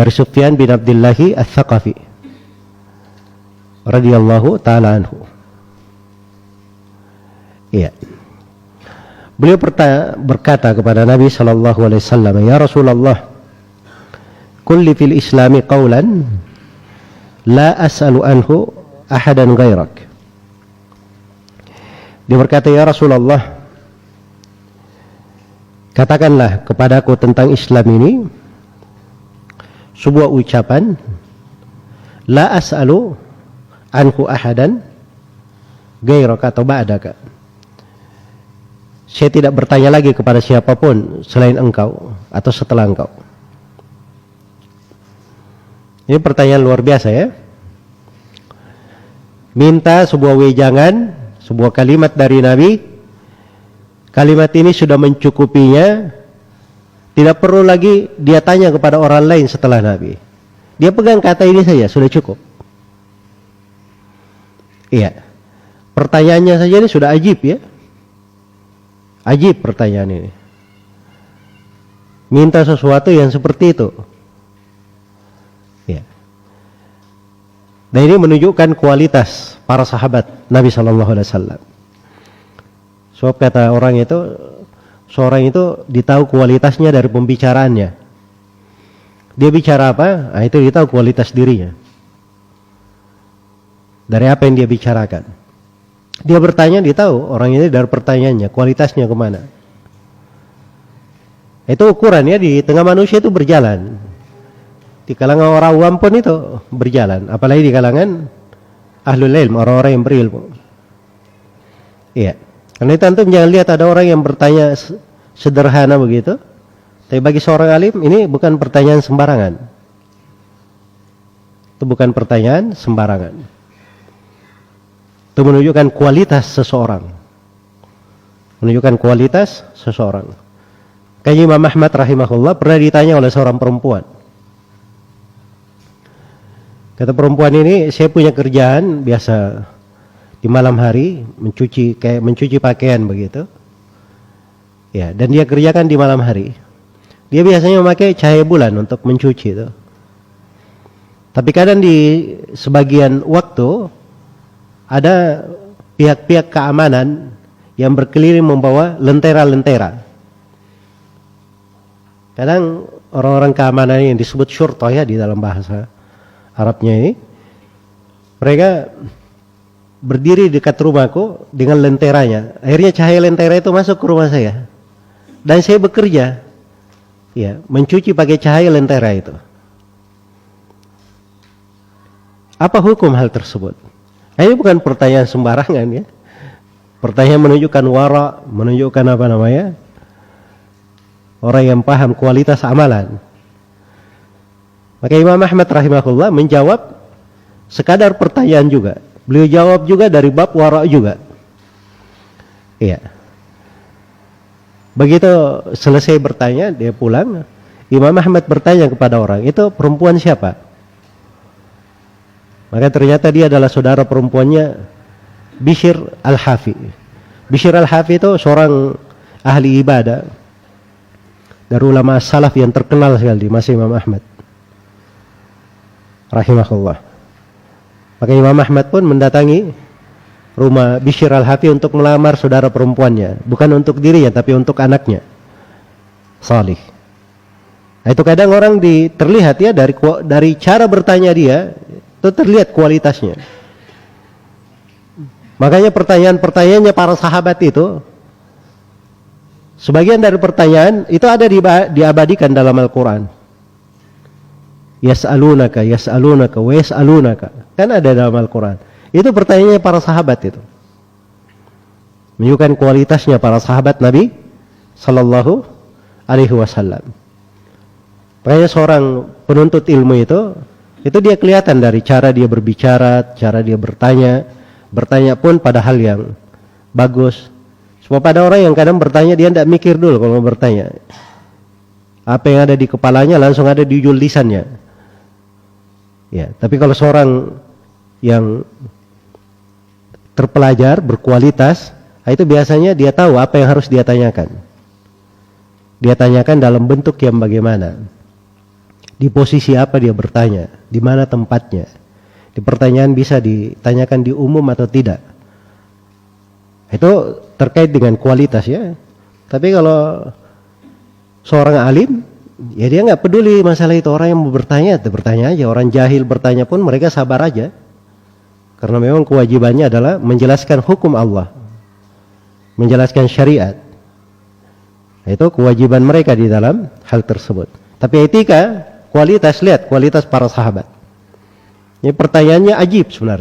dari Sufyan bin Abdillahi Ats-Tsaqafi radhiyallahu taala anhu. Iya. Beliau berkata kepada Nabi sallallahu alaihi wasallam, "Ya Rasulullah, kulli fil Islami qawlan la as'alu anhu ahadan ghairak." Dia berkata, "Ya Rasulullah, katakanlah kepadaku tentang Islam ini sebuah ucapan, la as'alu anhu ahadan ghairak atau ba'daka. Saya tidak bertanya lagi kepada siapapun selain engkau atau setelah engkau." Ini pertanyaan luar biasa ya. Minta sebuah wejangan, sebuah kalimat dari Nabi. Kalimat ini sudah mencukupinya. Tidak perlu lagi dia tanya kepada orang lain setelah Nabi. Dia pegang kata ini saja, sudah cukup. Iya. Pertanyaannya saja ini sudah ajib ya. Ajib pertanyaan ini. Minta sesuatu yang seperti itu. Ya. Dan ini menunjukkan kualitas para sahabat Nabi Shallallahu Alaihi Wasallam. Sebab kata orang itu, seorang itu ditahu kualitasnya dari pembicaraannya. Dia bicara apa? Nah, itu ditahu kualitas dirinya. Dari apa yang dia bicarakan. Dia bertanya, dia tahu orang ini dari pertanyaannya, kualitasnya kemana. Itu ukuran ya, di tengah manusia itu berjalan. Di kalangan orang awam pun itu berjalan. Apalagi di kalangan ahlul ilm, orang-orang yang berilmu. Iya. Karena itu antum jangan lihat ada orang yang bertanya sederhana begitu. Tapi bagi seorang alim ini bukan pertanyaan sembarangan. Itu bukan pertanyaan sembarangan. Itu menunjukkan kualitas seseorang. Menunjukkan kualitas seseorang. Kayak Imam Ahmad rahimahullah pernah ditanya oleh seorang perempuan. Kata perempuan ini, saya punya kerjaan biasa di malam hari mencuci pakaian begitu. Ya, dan dia kerjakan di malam hari. Dia biasanya memakai cahaya bulan untuk mencuci itu. Tapi kadang di sebagian waktu ada pihak-pihak keamanan yang berkeliling membawa lentera-lentera. Kadang orang-orang keamanan yang disebut syurta ya di dalam bahasa Arabnya ini, mereka berdiri dekat rumahku dengan lenteranya. Akhirnya cahaya lentera itu masuk ke rumah saya. Dan saya bekerja, ya, mencuci pakai cahaya lentera itu. Apa hukum hal tersebut? Nah, ini bukan pertanyaan sembarangan ya. Pertanyaan menunjukkan wara, menunjukkan apa namanya? Orang yang paham kualitas amalan. Maka Imam Ahmad rahimahullah menjawab sekadar pertanyaan juga. Beliau jawab juga dari bab wara juga. Iya. Begitu selesai bertanya, dia pulang. Imam Ahmad bertanya kepada orang, itu perempuan siapa? Maka ternyata dia adalah saudara perempuannya Bishr Al-Hafi. Bishr Al-Hafi itu seorang ahli ibadah dari ulama salaf yang terkenal sekali di masa Imam Ahmad rahimahullah. Maka Imam Ahmad pun mendatangi rumah Bishr Al-Hafi untuk melamar saudara perempuannya, bukan untuk dirinya tapi untuk anaknya Salih. Nah, itu kadang orang terlihat ya dari cara bertanya dia itu terlihat kualitasnya. Makanya pertanyaan-pertanyaannya para sahabat itu, sebagian dari pertanyaan itu ada diabadikan dalam Al-Quran. Yas'alunaka, yas'alunaka, wa yas'alunaka. Kan ada dalam Al-Quran. Itu pertanyaannya para sahabat itu. Menunjukkan kualitasnya para sahabat Nabi Sallallahu Alaihi Wasallam. Makanya seorang penuntut ilmu itu dia kelihatan dari cara dia berbicara, cara dia bertanya pun pada hal yang bagus. Sebab ada orang yang kadang bertanya dia tidak mikir dulu kalau bertanya. Apa yang ada di kepalanya langsung ada di ujung lisannya. Ya, tapi kalau seorang yang terpelajar, berkualitas, itu biasanya dia tahu apa yang harus dia tanyakan. Dia tanyakan dalam bentuk yang bagaimana. di posisi apa dia bertanya, di mana tempatnya. Di pertanyaan bisa ditanyakan di umum atau tidak. Itu terkait dengan kualitas ya. Tapi kalau seorang alim, ya dia nggak peduli masalah itu. Orang yang mau bertanya, bertanya aja. Orang jahil bertanya pun mereka sabar aja. Karena memang kewajibannya adalah menjelaskan hukum Allah, menjelaskan syariat. Itu kewajiban mereka di dalam hal tersebut. Tapi etika, kualitas, lihat kualitas para sahabat. Ini pertanyaannya ajib sebenarnya.